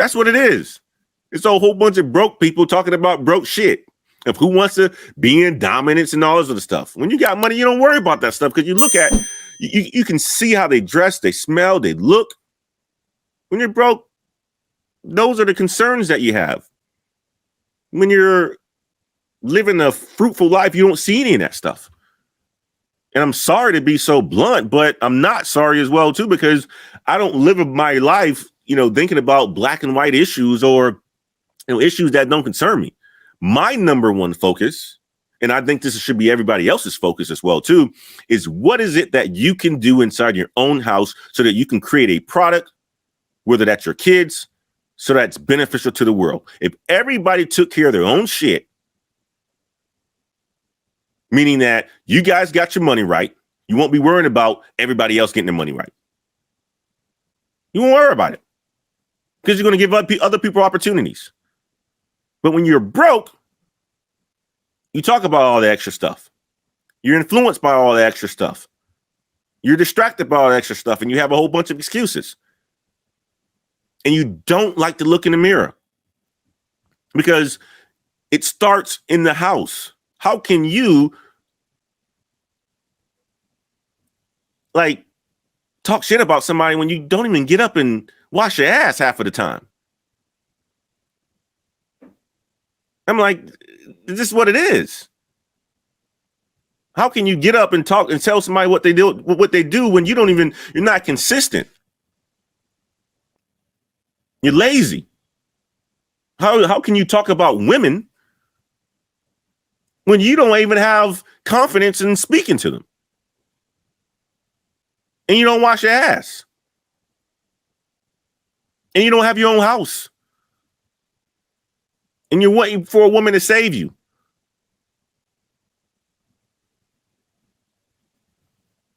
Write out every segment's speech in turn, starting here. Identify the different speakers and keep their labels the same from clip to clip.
Speaker 1: That's what it is. It's a whole bunch of broke people talking about broke shit of who wants to be in dominance and all this other stuff. When you got money, you don't worry about that stuff because you look at, you can see how they dress, they smell, they look. When you're broke, those are the concerns that you have. When you're living a fruitful life, you don't see any of that stuff. And I'm sorry to be so blunt, but I'm not sorry as well, too, because I don't live my life, thinking about black and white issues or issues that don't concern me. My number one focus, and I think this should be everybody else's focus as well, too, is what is it that you can do inside your own house so that you can create a product, whether that's your kids, so that's beneficial to the world. If everybody took care of their own shit, meaning that you guys got your money right, you won't be worrying about everybody else getting their money right. You won't worry about it because you're going to give other people opportunities. But when you're broke, you talk about all the extra stuff. You're influenced by all the extra stuff. You're distracted by all the extra stuff, and you have a whole bunch of excuses. And you don't like to look in the mirror because it starts in the house. How can you talk shit about somebody when you don't even get up and wash your ass half of the time? I'm like, this is what it is. How can you get up and talk and tell somebody what they do when you're not consistent? You're lazy. How can you talk about women when you don't even have confidence in speaking to them? And you don't wash your ass. And you don't have your own house. And you're waiting for a woman to save you.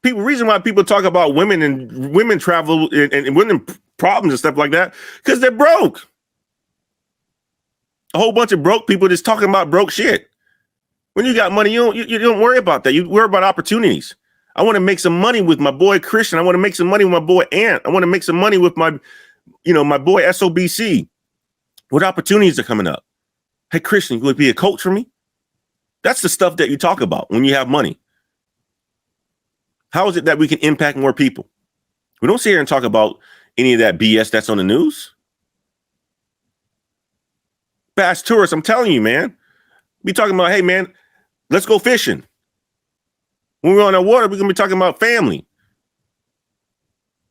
Speaker 1: Reason why people talk about women and women travel and women problems and stuff like that, because they're broke. A whole bunch of broke people just talking about broke shit. When you got money, you don't worry about that. You worry about opportunities. I want to make some money with my boy Christian. I want to make some money with my boy Ant. I want to make some money with my boy SOBC. What opportunities are coming up? Hey, Christian, would be a coach for me? That's the stuff that you talk about when you have money. How is it that we can impact more people? We don't sit here and talk about any of that BS that's on the news. Bass tourists, I'm telling you, man. We talking about, hey, man, let's go fishing. When we're on the water, we're going to be talking about family.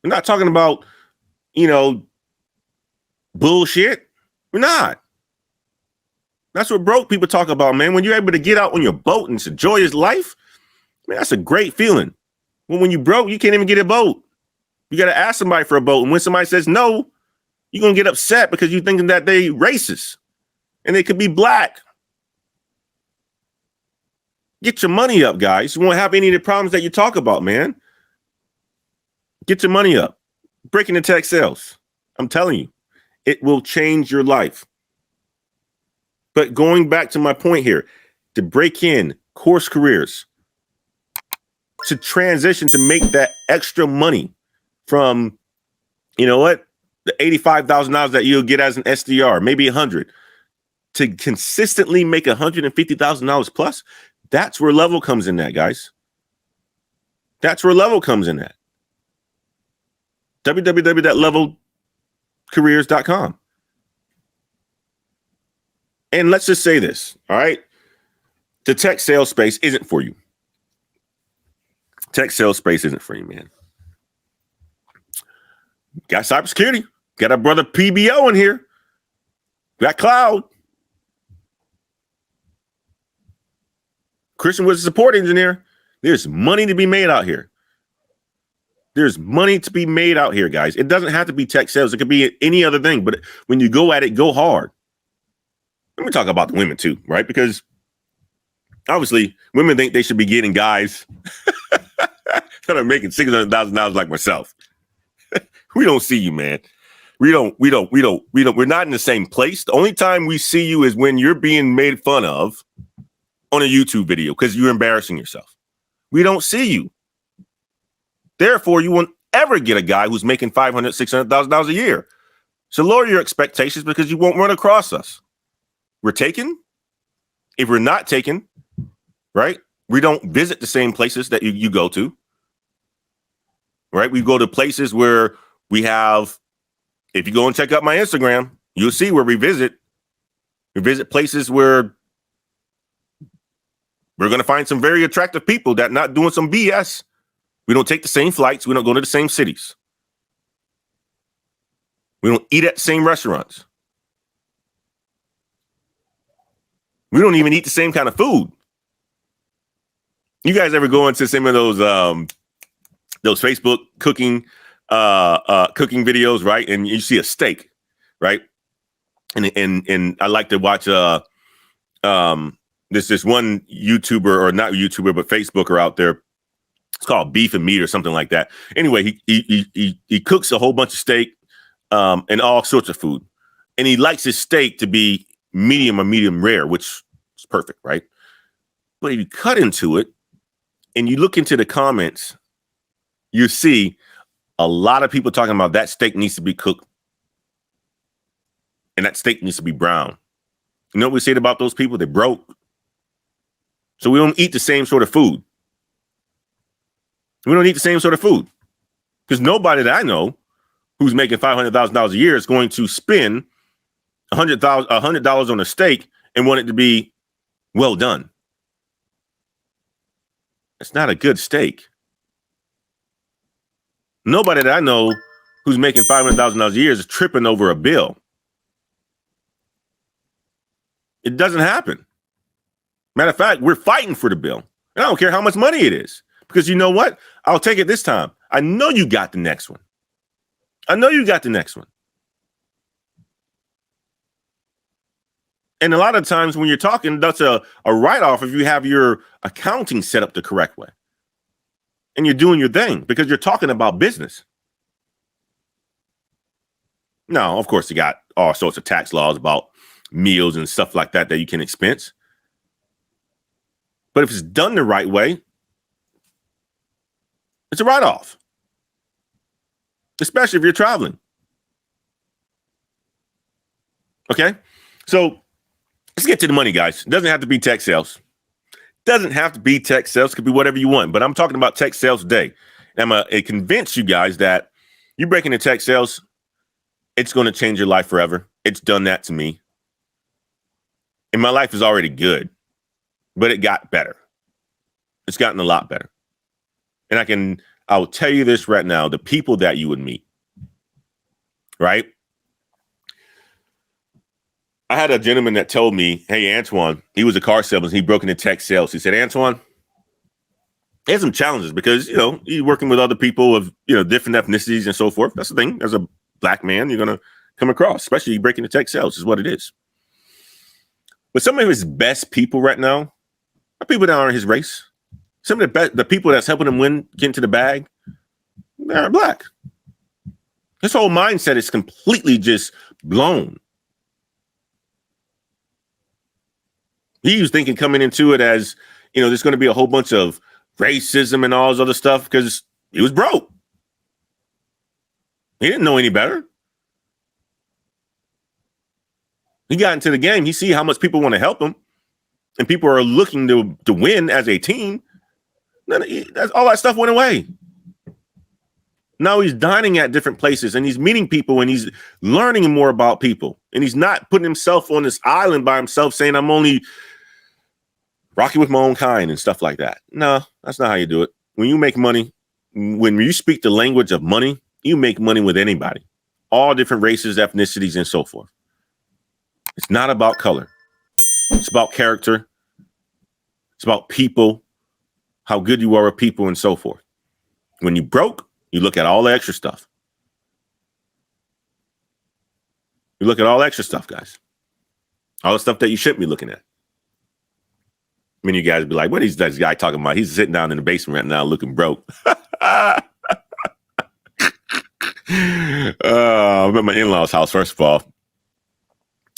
Speaker 1: We're not talking about, bullshit. We're not. That's what broke people talk about, man. When you're able to get out on your boat and enjoy his life, man, that's a great feeling. When you broke, you can't even get a boat. You got to ask somebody for a boat. And when somebody says no, you're going to get upset because you're thinking that they racist and they could be black. Get your money up, guys. You won't have any of the problems that you talk about, man. Get your money up. Breaking the tech sales. I'm telling you, it will change your life. But going back to my point here, to break in course careers, to transition to make that extra money from, the $85,000 that you'll get as an SDR, maybe 100, to consistently make $150,000 plus. That's where level comes in at, guys. That's where level comes in at. www.levelcareers.com. And let's just say this, all right? The tech sales space isn't for you. Tech sales space isn't for you, man. Got cybersecurity. Got our brother PBO in here. Got cloud. Christian was a support engineer. There's money to be made out here. There's money to be made out here, guys. It doesn't have to be tech sales. It could be any other thing. But when you go at it, go hard. Let me talk about the women too, right? Because obviously women think they should be getting guys that are making $600,000 like myself. We don't see you, man. We're not in the same place. The only time we see you is when you're being made fun of on a YouTube video because you're embarrassing yourself. We don't see you. Therefore, you won't ever get a guy who's making $500,000, $600,000 a year. So lower your expectations because you won't run across us. We're taken. If we're not taken, right? We don't visit the same places that you go to, right? We go to places where we have, if you go and check out my Instagram, you'll see where we visit. We visit places where we're going to find some very attractive people that not doing some BS. We don't take the same flights. We don't go to the same cities. We don't eat at the same restaurants. We don't even eat the same kind of food. You guys ever go into some of those Facebook cooking videos, right? And you see a steak, right? And I like to watch this one YouTuber, or not YouTuber, but Facebooker out there. It's called Beef and Meat or something like that. Anyway, he cooks a whole bunch of steak and all sorts of food. And he likes his steak to be medium or medium rare, which is perfect, right? But if you cut into it and you look into the comments, you see a lot of people talking about that steak needs to be cooked and that steak needs to be brown. You know what we said about those people? They're broke. So we don't eat the same sort of food. We don't eat the same sort of food because nobody that I know who's making $500,000 a year is going to spend $100 on a steak and want it to be well done. It's not a good steak. Nobody that I know who's making $500,000 a year is tripping over a bill. It doesn't happen. Matter of fact, we're fighting for the bill. And I don't care how much money it is. Because you know what? I'll take it this time. I know you got the next one. I know you got the next one. And a lot of times when you're talking, that's a write-off if you have your accounting set up the correct way. And you're doing your thing because you're talking about business. Now, of course, you got all sorts of tax laws about meals and stuff like that you can expense. But if it's done the right way, it's a write-off, especially if you're traveling. Okay, so let's get to the money, guys. It doesn't have to be tech sales. Doesn't have to be tech sales. It could be whatever you want. But I'm talking about tech sales today. And I'm going to convince you guys that you break into tech sales, it's going to change your life forever. It's done that to me. And my life is already good, but it got better. It's gotten a lot better. And I will tell you this right now, the people that you would meet, right? I had a gentleman that told me, hey, Antoine, he was a car salesman. He broke into tech sales. He said, Antoine, he has some challenges because, he's working with other people of, different ethnicities and so forth. That's the thing. As a black man, you're going to come across, especially breaking into tech sales is what it is. But some of his best people right now are people that aren't his race. Some of the people that's helping him get into the bag, they're black. His whole mindset is completely just blown. He was thinking coming into it as, there's going to be a whole bunch of racism and all this other stuff because he was broke. He didn't know any better. He got into the game. He see how much people want to help him and people are looking to win as a team. All that stuff went away. Now he's dining at different places and he's meeting people and he's learning more about people. And he's not putting himself on this island by himself saying, I'm only rocking with my own kind and stuff like that. No, that's not how you do it. When you make money, when you speak the language of money, you make money with anybody, all different races, ethnicities, and so forth. It's not about color. It's about character. It's about people, how good you are with people and so forth. When you broke, you look at all the extra stuff. You look at all the extra stuff, guys. All the stuff that you shouldn't be looking at. Many of you guys be like, what is this guy talking about? He's sitting down in the basement right now looking broke. I'm at my in-laws' house, first of all.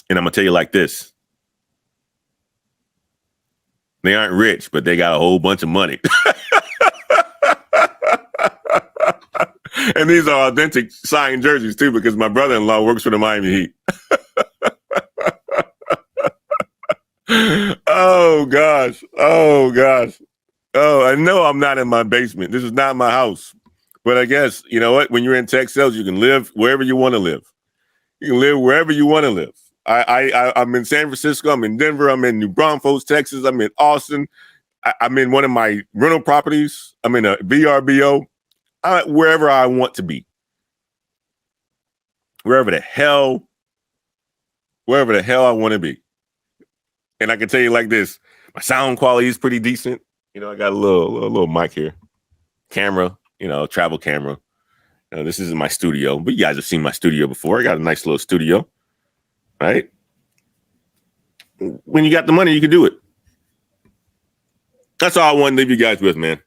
Speaker 1: And I'm going to tell you like this. They aren't rich, but they got a whole bunch of money. And these are authentic signed jerseys too, because my brother-in-law works for the Miami Heat. Oh gosh. Oh gosh. Oh, I know I'm not in my basement. This is not my house. But I guess, you know what? When you're in tech sales, you can live wherever you want to live. You can live wherever you want to live. I'm in San Francisco. I'm in Denver. I'm in New Braunfels, Texas. I'm in Austin. I'm in one of my rental properties. I'm in a VRBO. Wherever I want to be. Wherever the hell I want to be. And I can tell you like this, my sound quality is pretty decent. You know, I got a little mic here, camera, you know, travel camera. This isn't my studio, but you guys have seen my studio before. I got a nice little studio, right? When you got the money, you can do it. That's all I want to leave you guys with, man.